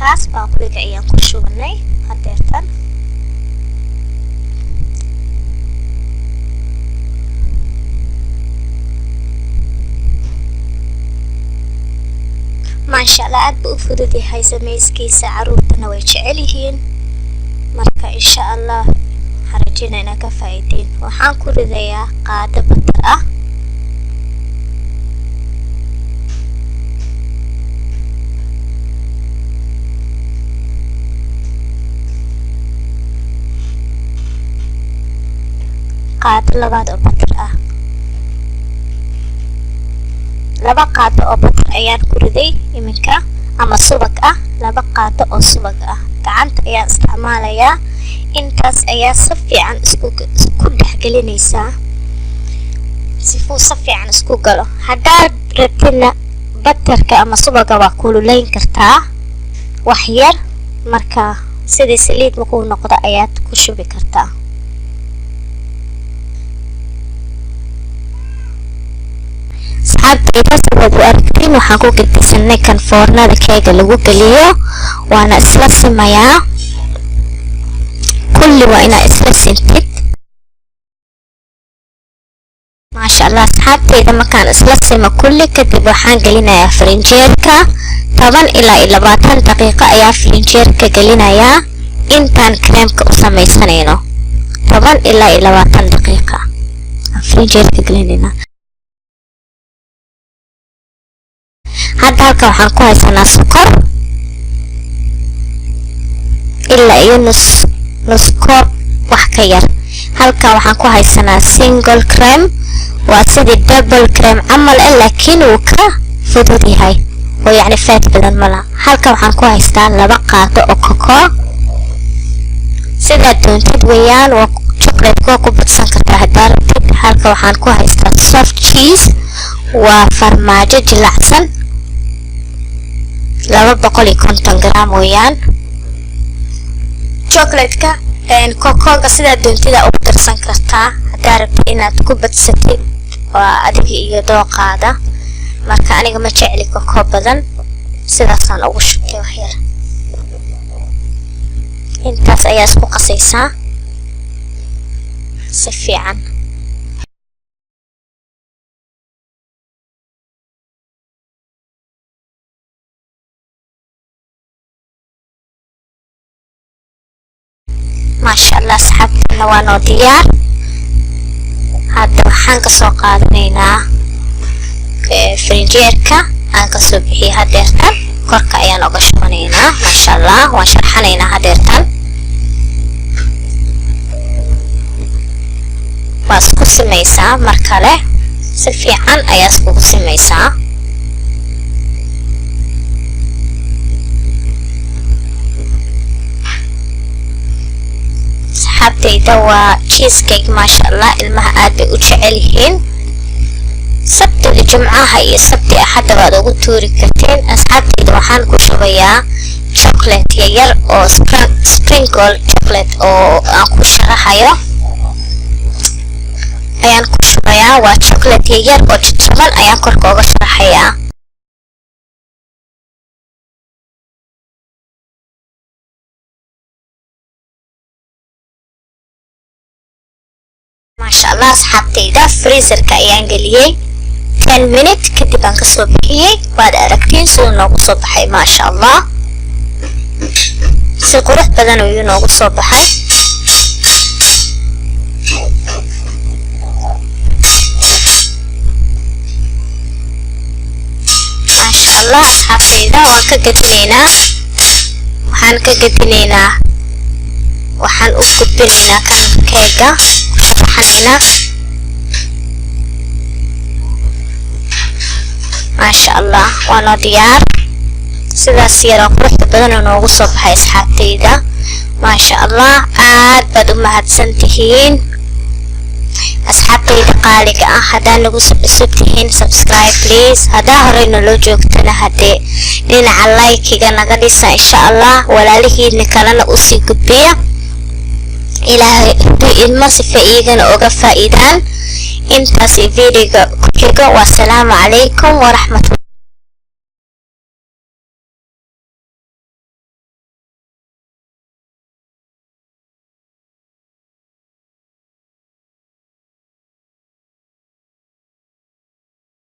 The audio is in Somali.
خلاص باقولك أيام كشوا بني هديرتن ما شاء الله عاد بأفضل هاي سميسكيسة عروتنا ويجعليهن مركا إن شاء الله حرجينا إنا كفايدين وحان كرديا قادة بطرة قادة لباد بطرة laba qaado oo batar ayaan ku riday iminka ama subag ah laba qaado oo subag ah gacanta ayaan isticmaalayaa intaas ayaa si fiican isku dhaxgelinaysaa si fiican isku galo haddaad rabtina batarka ama subaga waa kululeyn kartaa wax yar marka sidii saliid markuu noqdo ayaad ku shubi kartaa saxaabtayda sidaad u aragtiin waxaan ku gedisanay kan foornada keega lagu geliyo waana isla simayaa kulli waa inaa isla sintid maasha allah saxaabtayda markaan isla sima kulli kadib waxaan gelinayaa firinjeerka 10 ilaa 20 daqiiqo ayaa firinjeerka gelinayaa intaan kreemka u samaysanayno 10 ilaa 20 daqiiqo firinjeerka gelinayna hadda halka waxaan ku haysanaa sokor ilaa iyo nus koob wax ka yar halka waxaan ku haysanaa single cream waa sidii double cream camal laakiin uu ka fudud yahay oo yani fat badan malaha halka waxaan ku haystaa laba qaado oo cocoa sida doontid weeyaan waa chocolate ku badsan kartaa haddaa rabtid halka waxaan ku haystaa soft cheese waa farmaajo jilicsan 250 gram weeyaan chocolate-ka cocoa-ga sida doontida u darsan kartaa haddaa rabtid inaad ku badsatid waa adiga iyo dooqaada marka aniga ma jecli cocoa badan sidaasaan ugu shubtay wax yar intaas ayaa isku qasaysaa si fiican ما شاء الله أصحابنا وانا ديار هذا وحان كسو قادنينا فرنجيركا aan kasoo bixiyay hadeertan korka ayaan uga shubanaynaa ma sha Allah waan sharxanaynaa hadeertan waa isku samaysaa mar kale si fiican ayaa isku samaysaa saxaabtayda waa cheesecake ma sha Allah ilmaha aad bay u jecel yihiin sabti jumcaha iyo sabti axad baad ugu tuuri karteen asxaabtayda waxaan ku shubayaa chocolate yar oo sprinkle chocolate oo aan ku sharaxayo ayaan ku shubayaa waa chocolate yar oo jaban ayaan korka uga sharaxayaa ما شاء الله asxaabtayda freezer-ka ayaan geliyay 10 minutes kadib aan kasoo bixiyay waad aragtiin sidoo noogu soo baxay ma sha Allah si qurux badan oo noogu soo baxay ma sha Allah asxaabtayda waan ka gadinaynaa waxaan u gudbinaynaa kan keega sharaxanaynaa ما شاء الله وانا ديار sidaas yar oo qurux badan oo noogu soo baxay asxaabtayda ما شاء الله aad baad u mahadsantihiin asxaabtayda qaaliga ah haddaan nagu subscribe subscribe please haddaa horeyna loo joogtana haddee dhinaca like-iga naga dhisa insha Allah walaalihiina kalena u sii gudbiya ilaahay ilmo si iyagana uga faa'iidaan intaas video ku xigo wa salaamu calaykum wa rahmatullahi